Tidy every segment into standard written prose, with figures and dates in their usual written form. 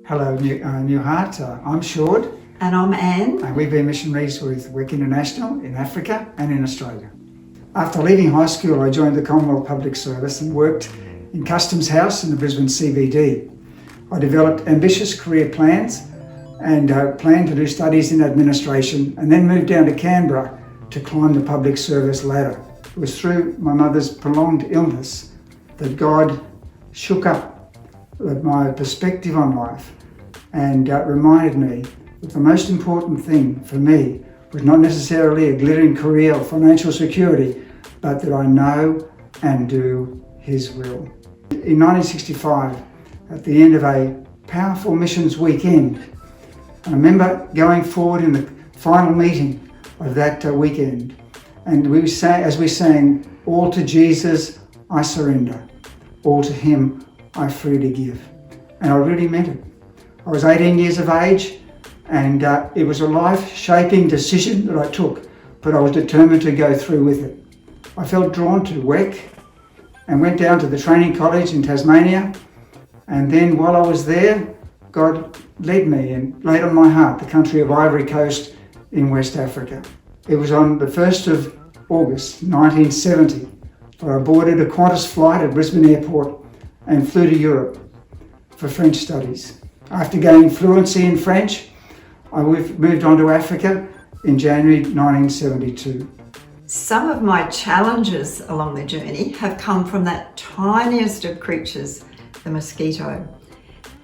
Hello, New Heart. I'm Shord. And I'm Anne. And we've been missionaries with Work International in Africa and in Australia. After leaving high school, I joined the Commonwealth Public Service and worked in Customs House in the Brisbane CBD. I developed ambitious career plans and planned to do studies in administration, and then moved down to Canberra to climb the public service ladder. It was through my mother's prolonged illness that God shook up my perspective on life and reminded me that the most important thing for me was not necessarily a glittering career or financial security, but that I know and do His will. In 1965, at the end of a powerful missions weekend, I remember going forward in the final meeting of that weekend, and as we sang, "All to Jesus I surrender, all to Him I freely give." And I really meant it. I was 18 years of age, and it was a life-shaping decision that I took, but I was determined to go through with it. I felt drawn to WEC and went down to the training college in Tasmania, and then while I was there, God led me and laid on my heart the country of Ivory Coast in West Africa. It was on the 1st of August 1970 that I boarded a Qantas flight at Brisbane Airport and flew to Europe for French studies. After gaining fluency in French, I moved on to Africa in January 1972. Some of my challenges along the journey have come from that tiniest of creatures, the mosquito.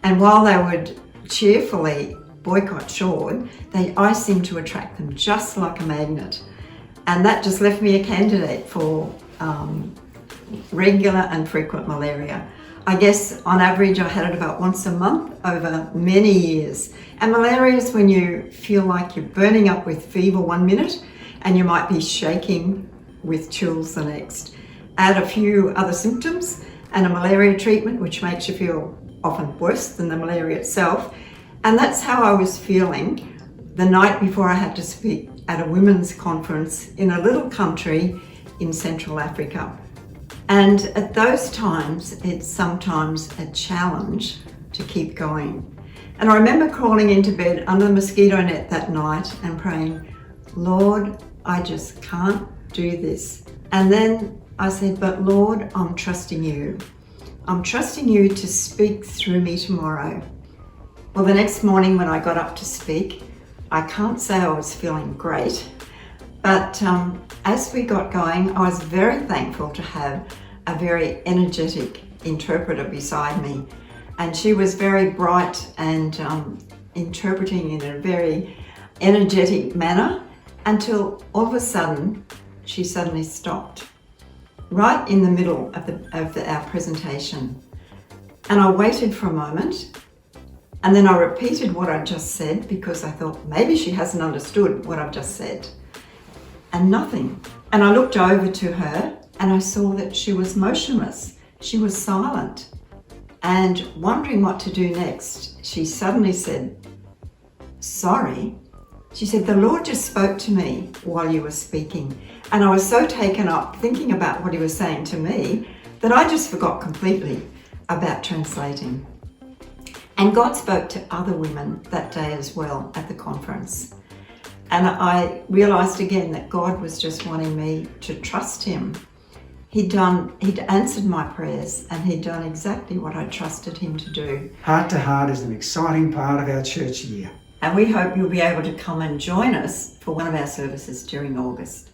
And while they would cheerfully boycott Shord, I seemed to attract them just like a magnet. And that just left me a candidate for regular and frequent malaria. I guess on average I had it about once a month over many years. And malaria is when you feel like you're burning up with fever one minute and you might be shaking with chills the next. Add a few other symptoms and a malaria treatment which makes you feel often worse than the malaria itself. And that's how I was feeling the night before I had to speak at a women's conference in a little country in Central Africa. And at those times, it's sometimes a challenge to keep going. And I remember crawling into bed under the mosquito net that night and praying, "Lord, I just can't do this." And then I said, "But Lord, I'm trusting you. I'm trusting you to speak through me tomorrow." Well, the next morning when I got up to speak, I can't say I was feeling great, but as we got going, I was very thankful to have a very energetic interpreter beside me. And she was very bright and interpreting in a very energetic manner until all of a sudden, she suddenly stopped right in the middle of our presentation. And I waited for a moment, and then I repeated what I just said because I thought maybe she hasn't understood what I've just said. And nothing. And I looked over to her and I saw that she was motionless. She was silent. And wondering what to do next, she suddenly said, "Sorry." She said, "The Lord just spoke to me while you were speaking." And I was so taken up thinking about what He was saying to me that I just forgot completely about translating. And God spoke to other women that day as well at the conference. And I realized again that God was just wanting me to trust Him. He'd answered my prayers and He'd done exactly what I trusted Him to do. Heart to Heart is an exciting part of our church year. And we hope you'll be able to come and join us for one of our services during August.